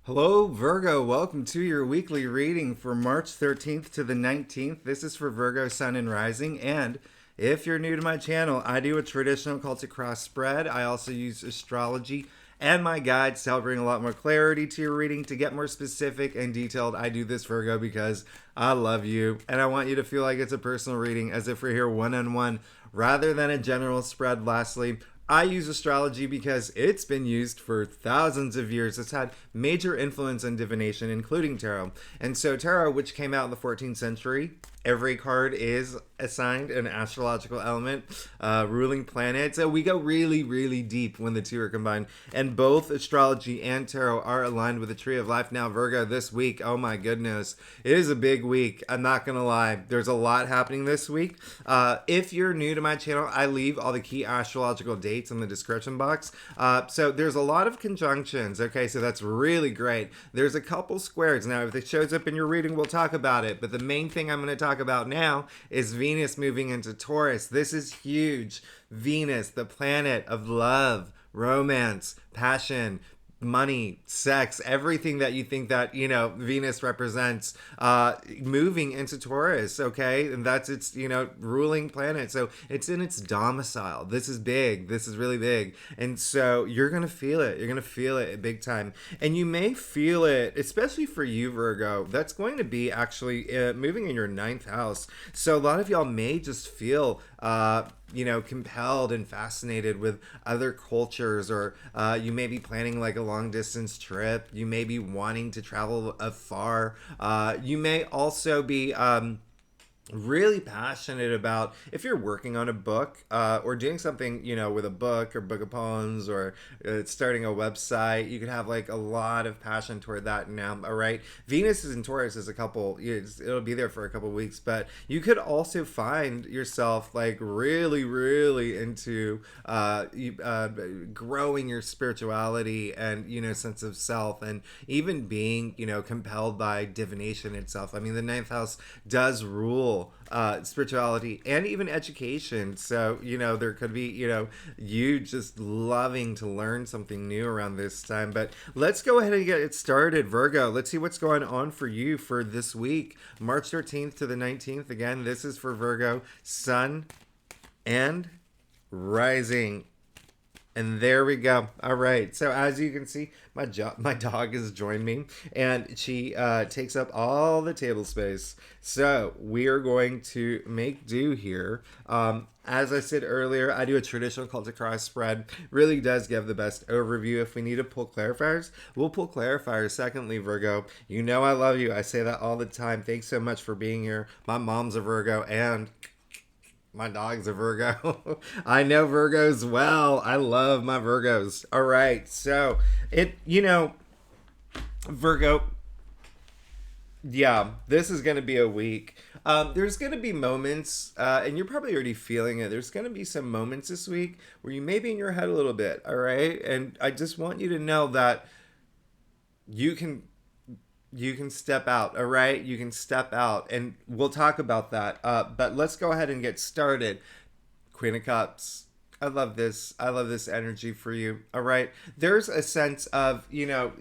Hello, Virgo. Welcome to your weekly reading for March 13th to the 19th. This is for Virgo, Sun, and Rising. And if you're new to my channel, I do a traditional Celtic cross spread. I also use astrology and my guides to help bring a lot more clarity to your reading. To get more specific and detailed, I do this, Virgo, because I love you and I want you to feel like it's a personal reading, as if we're here one on one rather than a general spread. Lastly, I use astrology because it's been used for thousands of years. It's had major influence on divination, including tarot. And so, tarot, which came out in the 14th century, every card is assigned an astrological element, ruling planet. So we go really, really deep when the two are combined. And both astrology and tarot are aligned with the tree of life. Now, Virgo, this week, oh my goodness, it is a big week. I'm not going to lie. There's a lot happening this week. If you're new to my channel, I leave all the key astrological dates in the description box. So there's a lot of conjunctions. Okay, so that's really great. There's a couple squares. Now, if it shows up in your reading, we'll talk about it. But the main thing I'm going to talk about now is Venus moving into Taurus. This is huge. Venus, the planet of love, romance, passion, money, sex, everything that you think that, Venus represents, moving into Taurus, okay? And that's its, ruling planet. So it's in its domicile. This is big. This is really big. And so you're going to feel it. You're going to feel it big time. And you may feel it, especially for you, Virgo, that's going to be actually moving in your ninth house. So a lot of y'all may just feel, compelled and fascinated with other cultures, or you may be planning like a long distance trip. You may be wanting to travel afar. You may also be really passionate about, if you're working on a book, or doing something, with a book or book of poems, or starting a website. You could have like a lot of passion toward that now. All right, Venus is in Taurus is a couple, it'll be there for a couple weeks, but you could also find yourself like really, really into growing your spirituality and, sense of self, and even being, compelled by divination itself. I mean, the ninth house does rule spirituality and even education. So, there could be, you just loving to learn something new around this time. But let's go ahead and get it started, Virgo. Let's see what's going on for you for this week, March 13th to the 19th. Again, this is for Virgo, Sun and Rising. And there we go. All right. So as you can see, my dog has joined me, and she takes up all the table space. So we are going to make do here. As I said earlier, I do a traditional Celtic cross spread. Really does give the best overview. If we need to pull clarifiers, we'll pull clarifiers. Secondly, Virgo, you know I love you. I say that all the time. Thanks so much for being here. My mom's a Virgo, and my dog's a Virgo. I know Virgos well. I love my Virgos. All right. So, Virgo, yeah, this is going to be a week. There's going to be moments, and you're probably already feeling it. There's going to be some moments this week where you may be in your head a little bit. All right. And I just want you to know that you can step out. All right, you can step out, and we'll talk about that. But let's go ahead and get started. Queen of Cups, I love this. I love this energy for you. All right, there's a sense of,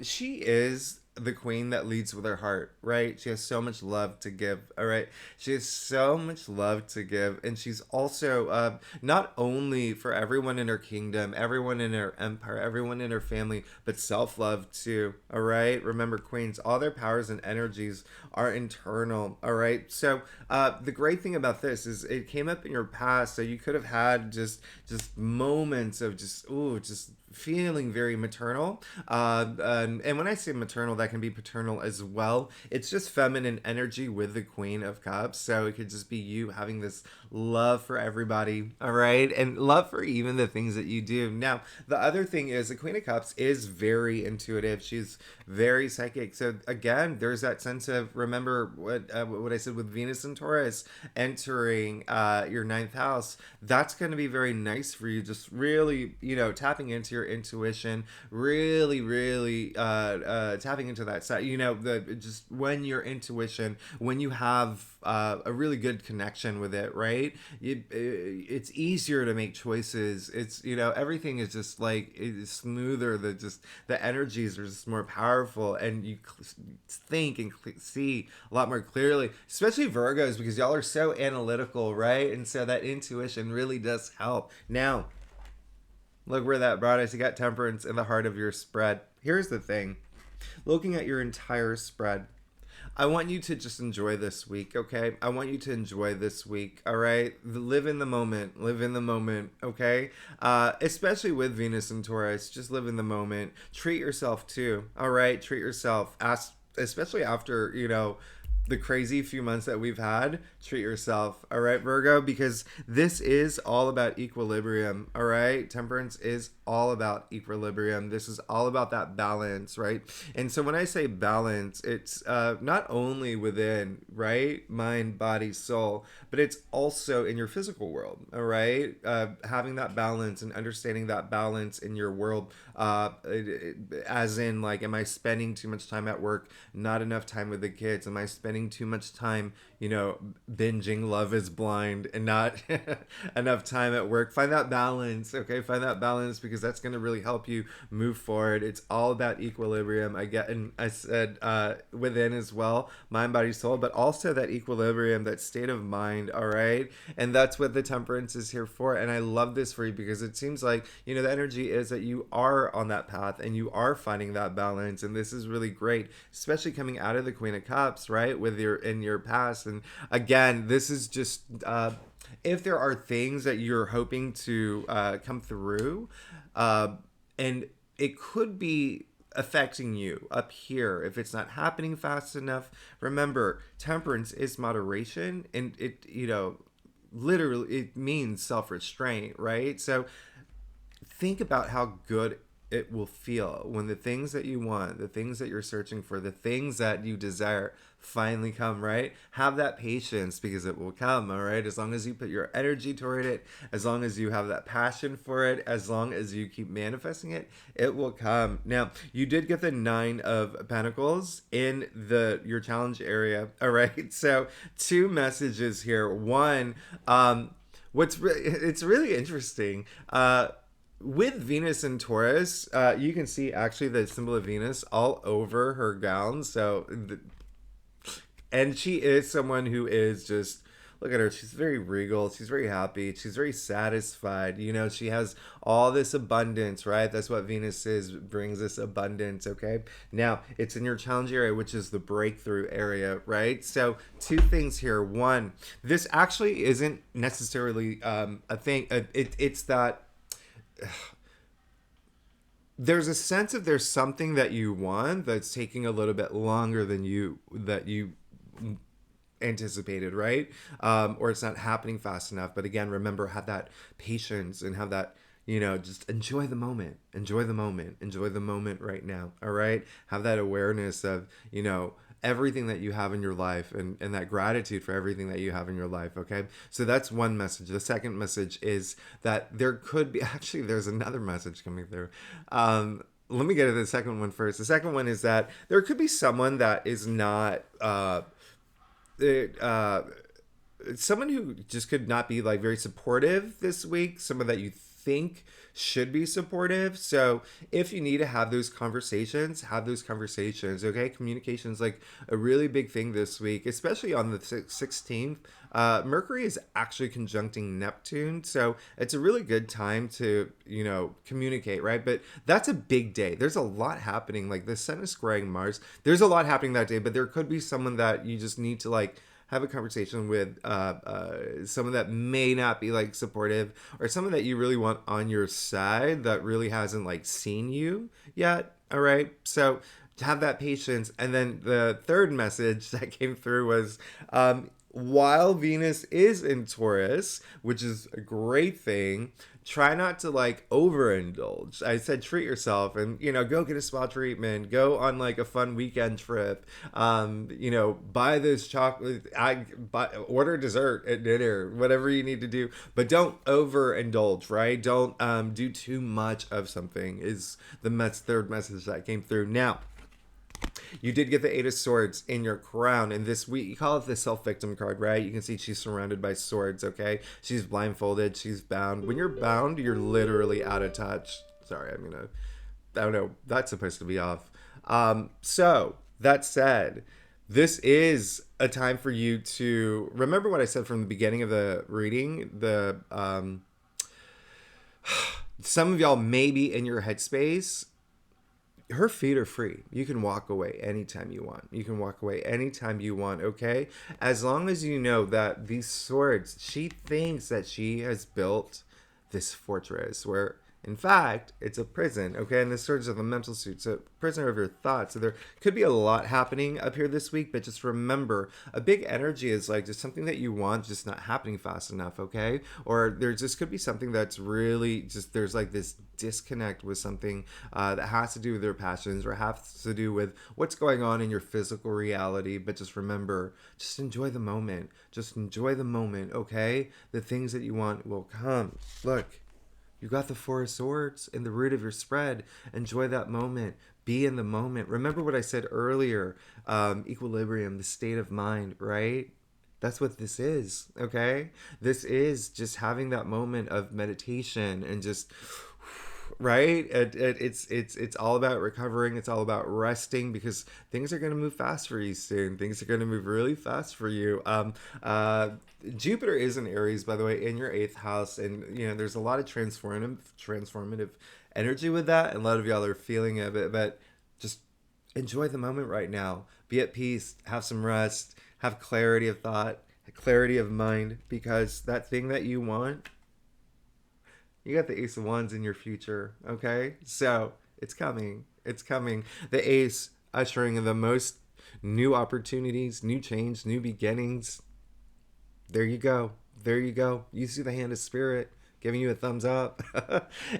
she is the queen that leads with her heart, right? She has so much love to give. All right, she has so much love to give, and she's also not only for everyone in her kingdom, everyone in her empire, everyone in her family, but self-love too. All right, remember, queens, all their powers and energies are internal. All right, so the great thing about this is it came up in your past, so you could have had just moments of just feeling very maternal, and when I say maternal, that can be paternal as well. It's just feminine energy with the Queen of Cups, so it could just be you having this love for everybody, all right, and love for even the things that you do. Now, the other thing is the Queen of Cups is very intuitive. She's very psychic. So again, there's that sense of, remember what I said with Venus and Taurus entering your ninth house. That's going to be very nice for you. Just really, tapping into your intuition, really, really tapping into that side. Just when your intuition, when you have a really good connection with it, right? right? It's easier to make choices. It's, everything is just like, it's smoother. The energies are just more powerful, and you think and see a lot more clearly, especially Virgos, because y'all are so analytical, right? And so that intuition really does help. Now, look where that brought us. You got Temperance in the heart of your spread. Here's the thing. Looking at your entire spread, I want you to just enjoy this week, okay? I want you to enjoy this week, all right? Live in the moment. Live in the moment, okay? Especially with Venus and Taurus, just live in the moment. Treat yourself too, all right? Treat yourself. Especially after, the crazy few months that we've had. Treat yourself, all right, Virgo? Because this is all about equilibrium, all right? Temperance is all about equilibrium. This is all about that balance, right? And so when I say balance, it's not only within, right, mind, body, soul, but it's also in your physical world, all right? Having that balance and understanding that balance in your world, as in, like, am I spending too much time at work, not enough time with the kids? Am I spending too much time, binging Love is Blind and not enough time at work? Find that balance, okay? Find that balance, because that's going to really help you move forward. It's all about equilibrium. I said within as well, mind, body, soul, but also that equilibrium, that state of mind, all right? And that's what the Temperance is here for. And I love this for you, because it seems like, the energy is that you are on that path and you are finding that balance. And this is really great, especially coming out of the Queen of Cups, right? In your past. And again, this is just, if there are things that you're hoping to come through, and it could be affecting you up here if it's not happening fast enough. Remember, Temperance is moderation, and it, literally, it means self-restraint, right? So think about how good it will feel when the things that you want, the things that you're searching for, the things that you desire finally come, right? Have that patience, because it will come, all right? As long as you put your energy toward it, as long as you have that passion for it, as long as you keep manifesting it, it will come. Now, you did get the 9 of Pentacles in your challenge area, all right? So 2 messages here. One, it's really interesting. With Venus and Taurus, you can see actually the symbol of Venus all over her gown. And she is someone who is just, look at her. She's very regal. She's very happy. She's very satisfied. She has all this abundance, right? That's what Venus is, brings us abundance, okay? Now, it's in your challenge area, which is the breakthrough area, right? So 2 things here. One, this actually isn't necessarily a thing. It's that there's a sense of there's something that you want that's taking a little bit longer than you anticipated, right? Or it's not happening fast enough. But again, remember, have that patience and have that, just enjoy the moment. Enjoy the moment. Enjoy the moment right now. All right? Have that awareness of, everything that you have in your life, and that gratitude for everything that you have in your life, okay? So that's one message. The second message is that there could be, actually, there's another message coming through. Let me get to the second one first. The second one is that there could be someone that is not, someone who just could not be, like, very supportive this week, someone that you think should be supportive. So if you need to have those conversations, okay? Communication is like a really big thing this week, especially on the 16th. Mercury is actually conjuncting Neptune, so it's a really good time to, communicate, right? But that's a big day. There's a lot happening. Like, the sun is squaring Mars. There's a lot happening that day, but there could be someone that you just need to, like, have a conversation with, someone that may not be, like, supportive, or someone that you really want on your side that really hasn't, like, seen you yet. All right. So have that patience. And then the third message that came through was, while Venus is in Taurus, which is a great thing, try not to, like, overindulge. I said treat yourself, and, go get a spa treatment, go on, like, a fun weekend trip, buy this chocolate, order dessert at dinner, whatever you need to do, but don't overindulge, right? Don't do too much of something, is the third message that came through. Now, You did get the Eight of Swords in your crown, and this week you call it the self-victim card, right? You can see she's surrounded by swords. Okay, she's blindfolded, she's bound. When you're bound, you're literally out of touch. Sorry, I'm gonna. I don't know. That's supposed to be off. So that said, this is a time for you to remember what I said from the beginning of the reading. Some of y'all may be in your headspace. Her feet are free. You can walk away anytime you want. You can walk away anytime you want, okay? As long as you know that these swords, she thinks that she has built this fortress where, in fact, it's a prison, okay? And the swords are the mental suit, so prisoner of your thoughts. So there could be a lot happening up here this week, but just remember, a big energy is like just something that you want just not happening fast enough, okay? Or there just could be something that's really just, there's like this disconnect with something that has to do with your passions or has to do with what's going on in your physical reality. But just remember, just enjoy the moment. Just enjoy the moment, okay? The things that you want will come. Look. You got the Four of Swords in the root of your spread. Enjoy that moment. Be in the moment. Remember what I said earlier. Equilibrium, the state of mind, right? That's what this is, okay? This is just having that moment of meditation and just, right? It's all about recovering. It's all about resting because things are going to move fast for you soon. Things are going to move really fast for you. Jupiter is in Aries, by the way, in your 8th house, and you know there's a lot of transformative energy with that, and a lot of y'all are feeling it. But just enjoy the moment right now. Be at peace. Have some rest. Have clarity of thought, clarity of mind, because that thing that you want, you got the Ace of Wands in your future. Okay, so it's coming. It's coming. The Ace ushering in the most new opportunities, new change, new beginnings. There you go. There you go. You see the hand of spirit giving you a thumbs up.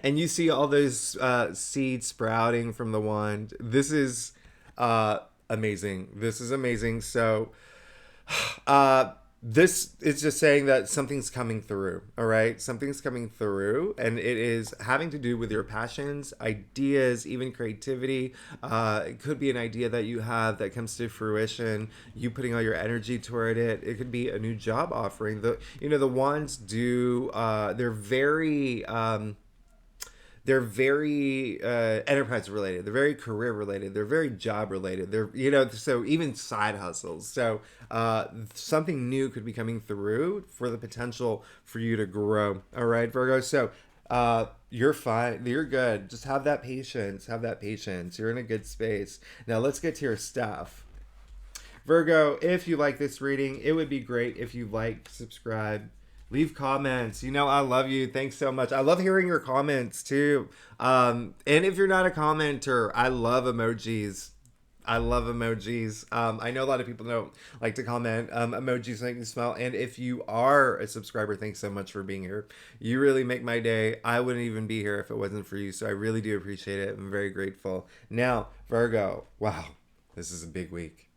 And you see all those seeds sprouting from the wand. This is amazing. This is amazing. So this is just saying that something's coming through, all right? Something's coming through, and it is having to do with your passions, ideas, even creativity. It could be an idea that you have that comes to fruition, you putting all your energy toward it. It could be a new job offering. The wands do, they're very enterprise related. They're very career related. They're very job related. So even side hustles. So something new could be coming through for the potential for you to grow. All right, Virgo. So you're fine. You're good. Just have that patience. Have that patience. You're in a good space. Now let's get to your stuff. Virgo, if you like this reading, it would be great if you like, subscribe, leave comments. I love you. Thanks so much. I love hearing your comments too. And if you're not a commenter, I love emojis. I love emojis. I know a lot of people don't like to comment. Emojis make me smile. And if you are a subscriber, thanks so much for being here. You really make my day. I wouldn't even be here if it wasn't for you. So I really do appreciate it. I'm very grateful. Now, Virgo, wow, this is a big week.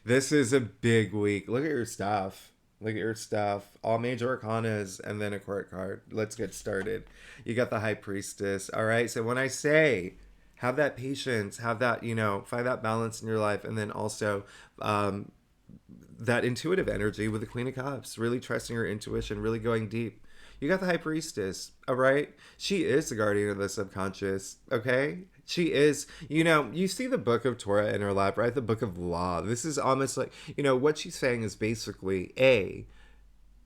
This is a big week. Look at your stuff. Look at your stuff. All major arcanas and then a court card. Let's get started. You got the High Priestess. All right. So when I say have that patience, have that, find that balance in your life. And then also that intuitive energy with the Queen of Cups, really trusting your intuition, really going deep. You got the High Priestess. All right. She is the guardian of the subconscious. Okay. She is, you see the book of Torah in her lap, right? The book of law. This is almost like, what she's saying is basically,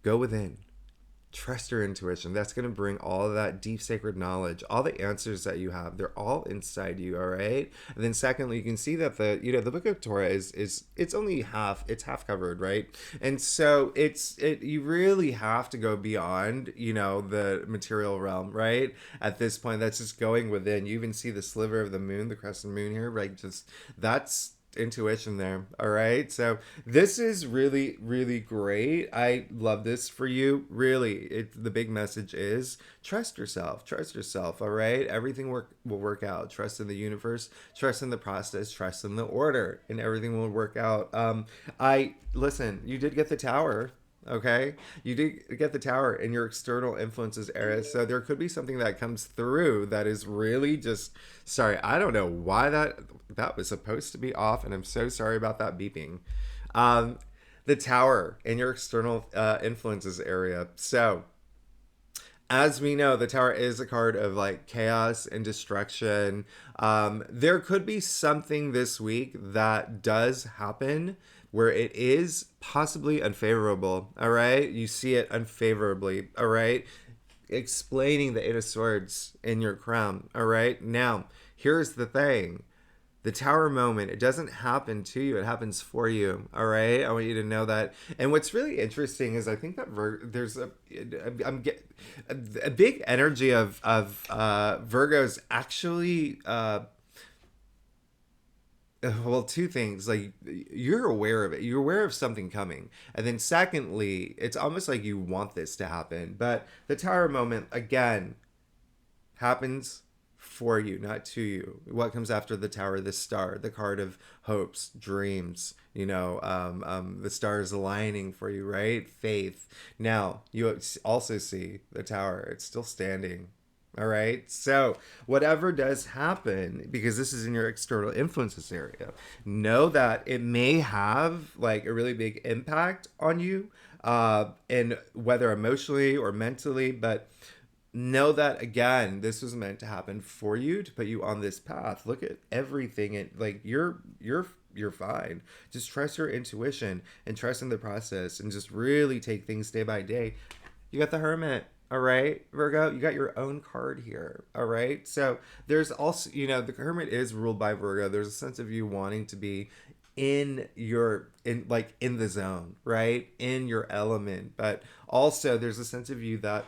go within. Trust your intuition. That's going to bring all of that deep sacred knowledge, all the answers that you have. They're all inside you, all right? And then secondly, you can see that the book of Torah is it's only half covered, right? And so you really have to go beyond, the material realm, right? At this point, that's just going within. You even see the sliver of the moon, the crescent moon here, right? Just that's intuition there. All right, so this is really, really great. I love this for you. Really, the big message is trust yourself. All right, everything will work out. Trust in the universe, trust in the process, trust in the order, and everything will work out. Listen, you did get the Tower. okay? You do get the Tower in your external influences area, so there could be something that comes through that is really just, sorry, I don't know why that was supposed to be off, and I'm so sorry about that beeping. Um, the Tower in your external influences area. So, as we know, the Tower is a card of like chaos and destruction. There could be something this week that does happen where it is possibly unfavorable. All right. You see it unfavorably. All right. Explaining the Eight of Swords in your crown. All right. Now, here's the thing, the Tower moment, it doesn't happen to you, it happens for you. All right, I want you to know that. And what's really interesting is I think that there's I'm get a big energy of Virgos actually well, two things, like you're aware of it, you're aware of something coming, and then secondly, it's almost like you want this to happen. But the Tower moment again happens for you, not to you. What comes after the Tower? The Star, the card of hopes, dreams, the stars aligning for you, right? Faith. Now, you also see the Tower. It's still standing. All right. So, whatever does happen, because this is in your external influences area, know that it may have like a really big impact on you, and whether emotionally or mentally, but know that again, this was meant to happen for you to put you on this path. Look at everything, and like you're fine. Just trust your intuition and trust in the process, and just really take things day by day. You got the Hermit. All right, Virgo, you got your own card here. All right. So there's also, the Hermit is ruled by Virgo. There's a sense of you wanting to be in the zone, right? In your element. But also there's a sense of you that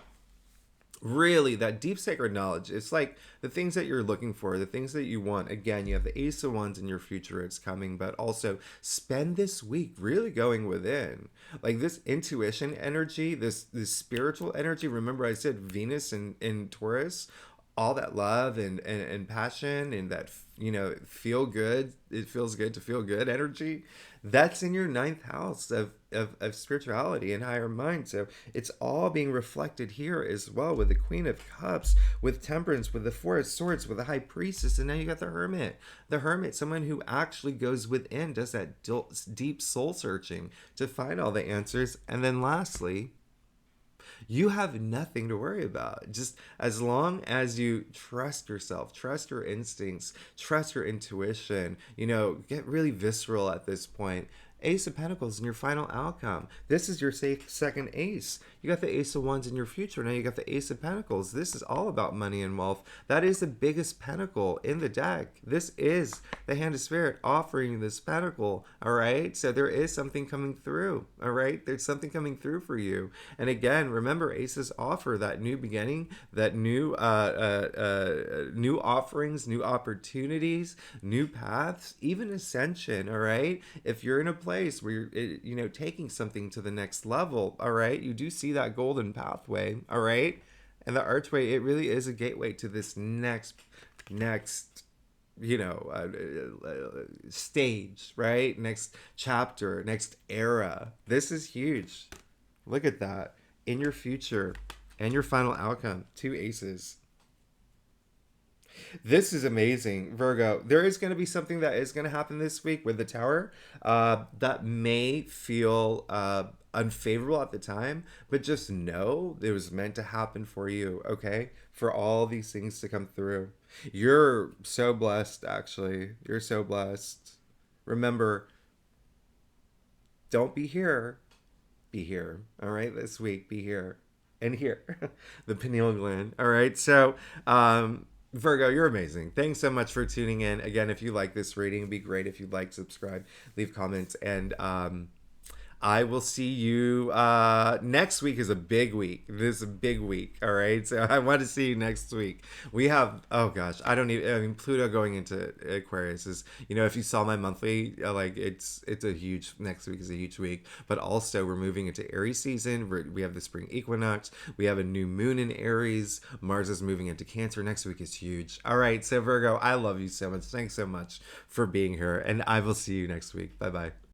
really, that deep sacred knowledge, it's like the things that you're looking for, the things that you want. Again, you have the Ace of Wands in your future, it's coming, but also spend this week really going within, like this intuition energy, this spiritual energy. Remember I said Venus in Taurus, all that love and passion, and that feel good, it feels good to feel good energy, that's in your ninth house of spirituality and higher mind. So it's all being reflected here as well, with the Queen of Cups, with Temperance, with the Four of Swords, with the High Priestess, and now you got the Hermit, someone who actually goes within, does that deep soul searching to find all the answers. And then lastly, you have nothing to worry about. Just as long as you trust yourself, trust your instincts, trust your intuition, get really visceral at this point. Ace of Pentacles in your final outcome. This is your safe second ace. You got the Ace of Wands in your future. Now you got the Ace of Pentacles. This is all about money and wealth. That is the biggest pentacle in the deck. This is the Hand of Spirit offering this pentacle. All right. So there is something coming through. All right. There's something coming through for you. And again, remember, aces offer that new beginning, that new new offerings, new opportunities, new paths, even ascension. All right. If you're in a place where you're taking something to the next level, all right, you do see that golden pathway, all right, and the archway, it really is a gateway to this next stage, right? Next chapter, next era. This is huge. Look at that in your future and your final outcome. Two aces. This is amazing, Virgo. There is going to be something that is going to happen this week with the Tower that may feel unfavorable at the time, but just know it was meant to happen for you, okay? For all these things to come through. You're so blessed, actually. You're so blessed. Remember, don't be here. Be here, all right? This week, be here. And here. The pineal gland, all right? So, Virgo, you're amazing. Thanks so much for tuning in. Again, if you like this reading, it'd be great if you'd like, subscribe, leave comments, and I will see you next week. Is a big week. This is a big week. All right. So I want to see you next week. We have, oh gosh, I mean, Pluto going into Aquarius is, if you saw my monthly, like it's a huge, next week is a huge week, but also we're moving into Aries season. We have the spring equinox. We have a new moon in Aries. Mars is moving into Cancer. Next week is huge. All right. So Virgo, I love you so much. Thanks so much for being here. And I will see you next week. Bye-bye.